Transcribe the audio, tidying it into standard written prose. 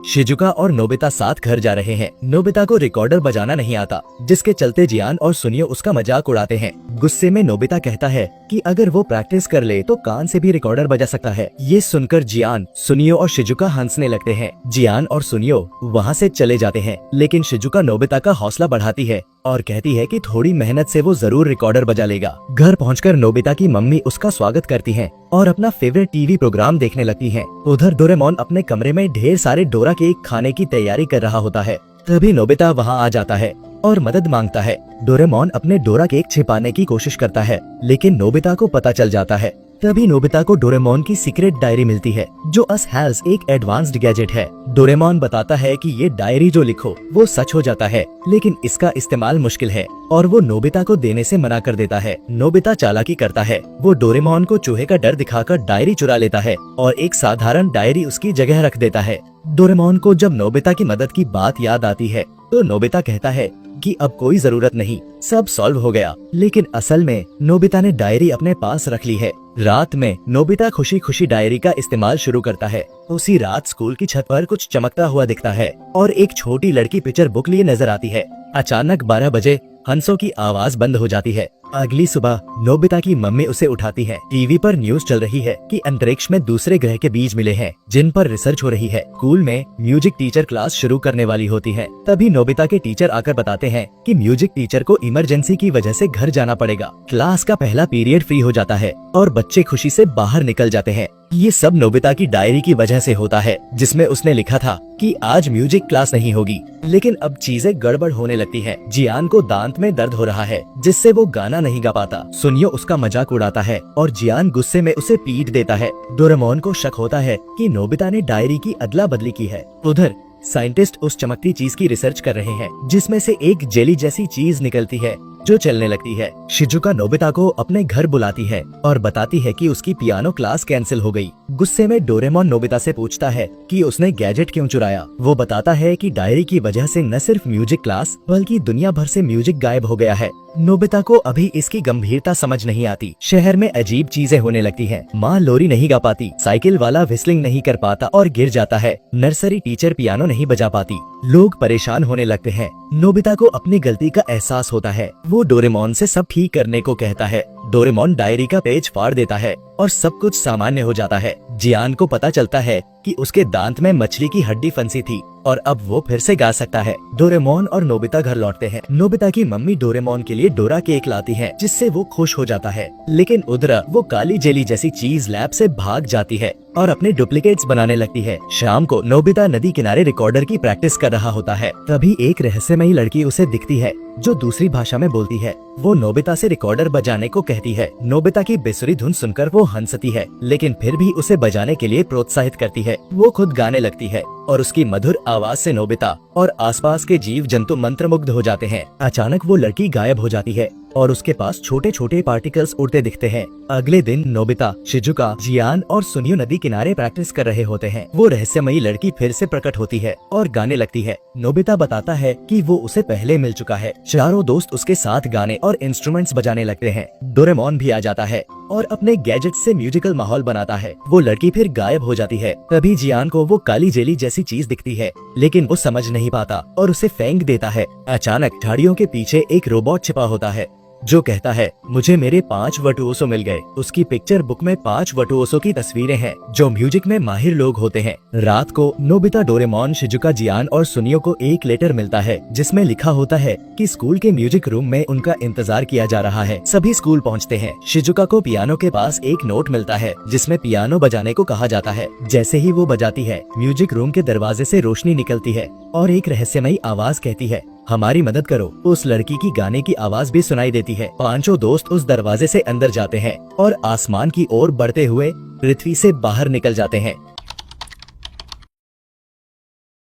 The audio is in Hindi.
शिजुका और नोबिता साथ घर जा रहे हैं। नोबिता को रिकॉर्डर बजाना नहीं आता, जिसके चलते जियान और सुनियो उसका मजाक उड़ाते हैं। गुस्से में नोबिता कहता है कि अगर वो प्रैक्टिस कर ले तो कान से भी रिकॉर्डर बजा सकता है। ये सुनकर जियान, सुनियो और शिजुका हंसने लगते हैं। जियान और सुनियो वहाँ से चले जाते हैं, लेकिन शिजुका नोबिता का हौसला बढ़ाती है और कहती है कि थोड़ी मेहनत से वो जरूर रिकॉर्डर बजा लेगा। घर पहुंचकर नोबिता की मम्मी उसका स्वागत करती हैं और अपना फेवरेट टीवी प्रोग्राम देखने लगती हैं। उधर डोरेमोन अपने कमरे में ढेर सारे डोरा केक खाने की तैयारी कर रहा होता है। तभी नोबिता वहां आ जाता है और मदद मांगता है। डोरेमोन अपने डोरा केक छिपाने की कोशिश करता है, लेकिन नोबिता को पता चल जाता है। तभी नोबिता को डोरेमोन की सीक्रेट डायरी मिलती है, जो हैज़ एक एडवांस्ड गैजेट है। डोरेमोन बताता है कि ये डायरी जो लिखो वो सच हो जाता है, लेकिन इसका इस्तेमाल मुश्किल है और वो नोबिता को देने से मना कर देता है। नोबिता चालाकी करता है, वो डोरेमोन को चूहे का डर दिखाकर डायरी चुरा लेता है और एक साधारण डायरी उसकी जगह रख देता है। डोरेमोन को जब नोबिता की मदद की बात याद आती है तो नोबिता कहता है कि अब कोई जरूरत नहीं, सब सॉल्व हो गया। लेकिन असल में नोबिता ने डायरी अपने पास रख ली है। रात में नोबिता खुशी खुशी डायरी का इस्तेमाल शुरू करता है। उसी रात स्कूल की छत पर कुछ चमकता हुआ दिखता है और एक छोटी लड़की पिक्चर बुक लिए नजर आती है। अचानक 12 बजे हंसों की आवाज बंद हो जाती है। अगली सुबह नोबिता की मम्मी उसे उठाती है। टीवी पर न्यूज चल रही है कि अंतरिक्ष में दूसरे ग्रह के बीज मिले हैं, जिन पर रिसर्च हो रही है। स्कूल में म्यूजिक टीचर क्लास शुरू करने वाली होती है। तभी नोबिता के टीचर आकर बताते हैं कि म्यूजिक टीचर को इमरजेंसी की वजह से घर जाना पड़ेगा। क्लास का पहला पीरियड फ्री हो जाता है और बच्चे खुशी से बाहर निकल जाते हैं। ये सब नोबिता की डायरी की वजह से होता है, जिसमें उसने लिखा था कि आज म्यूजिक क्लास नहीं होगी। लेकिन अब चीजें गड़बड़ होने लगती है। जियान को दांत में दर्द हो रहा है, जिससे वो गाना नहीं गा पाता। सुनियो उसका मजाक उड़ाता है और जियान गुस्से में उसे पीट देता है। डोरेमोन को शक होता है कि नोबिता ने डायरी की अदला बदली की है। उधर साइंटिस्ट उस चमकती चीज की रिसर्च कर रहे हैं, जिसमें से एक जेली जैसी चीज निकलती है जो चलने लगती है। शिजुका नोबिता को अपने घर बुलाती है और बताती है कि उसकी पियानो क्लास कैंसिल हो गई। गुस्से में डोरेमोन नोबिता से पूछता है कि उसने गैजेट क्यों चुराया। वो बताता है कि डायरी की वजह से न सिर्फ म्यूजिक क्लास बल्कि दुनिया भर से म्यूजिक गायब हो गया है। नोबिता को अभी इसकी गंभीरता समझ नहीं आती। शहर में अजीब चीजें होने लगती हैं। माँ लोरी नहीं गा पाती, साइकिल वाला व्हिस्लिंग नहीं कर पाता और गिर जाता है, नर्सरी टीचर पियानो नहीं बजा पाती। लोग परेशान होने लगते हैं। नोबिता को अपनी गलती का एहसास होता है। वो डोरेमोन से सब ठीक करने को कहता है। डोरेमोन डायरी का पेज फाड़ देता है और सब कुछ सामान्य हो जाता है। जियान को पता चलता है कि उसके दांत में मछली की हड्डी फंसी थी और अब वो फिर से गा सकता है। डोरेमोन और नोबिता घर लौटते हैं। नोबिता की मम्मी डोरेमोन के लिए डोरा केक लाती है, जिससे वो खुश हो जाता है। लेकिन उधर वो काली जेली जैसी चीज लैब से भाग जाती है और अपने डुप्लीकेट्स बनाने लगती है। शाम को नोबिता नदी किनारे रिकॉर्डर की प्रैक्टिस कर रहा होता है। तभी एक रहस्यमयी लड़की उसे दिखती है जो दूसरी भाषा में बोलती है। वो नोबिता से रिकॉर्डर बजाने को कहती है। नोबिता की बेसुरी धुन सुनकर वो हंसती है, लेकिन फिर भी उसे बजाने के लिए प्रोत्साहित करती है। वो खुद गाने लगती है और उसकी मधुर आवाज से नोबिता और आसपास के जीव जंतु मंत्रमुग्ध हो जाते हैं। अचानक वो लड़की गायब हो जाती है और उसके पास छोटे छोटे पार्टिकल्स उड़ते दिखते हैं। अगले दिन नोबिता, शिजुका, जियान और सुनियो नदी किनारे प्रैक्टिस कर रहे होते हैं। वो रहस्यमयी लड़की फिर से प्रकट होती है और गाने लगती है। नोबिता बताता है कि वो उसे पहले मिल चुका है। चारों दोस्त उसके साथ गाने और इंस्ट्रूमेंट्स बजाने लगते हैं। डोरेमोन भी आ जाता है और अपने गैजेट से म्यूजिकल माहौल बनाता है। वो लड़की फिर गायब हो जाती है। तभी जियान को वो काली जेली जैसी चीज दिखती है, लेकिन वो समझ नहीं पाता और उसे फेंक देता है। अचानक झाड़ियों के पीछे एक रोबोट छिपा होता है जो कहता है, मुझे मेरे 5 वर्टुओसो मिल गए। उसकी पिक्चर बुक में 5 वर्टुओसो की तस्वीरें हैं जो म्यूजिक में माहिर लोग होते हैं। रात को नोबिता, डोरेमोन, शिजुका, जियान और सुनियो को एक लेटर मिलता है जिसमें लिखा होता है कि स्कूल के म्यूजिक रूम में उनका इंतजार किया जा रहा है। सभी स्कूल पहुँचते हैं। शिजुका को पियानो के पास एक नोट मिलता है जिसमें पियानो बजाने को कहा जाता है। जैसे ही वो बजाती है, म्यूजिक रूम के दरवाजे से रोशनी निकलती है और एक रहस्यमयी आवाज कहती है, हमारी मदद करो। उस लड़की की गाने की आवाज भी सुनाई देती है। पांचों दोस्त उस दरवाजे से अंदर जाते हैं और आसमान की ओर बढ़ते हुए पृथ्वी से बाहर निकल जाते हैं।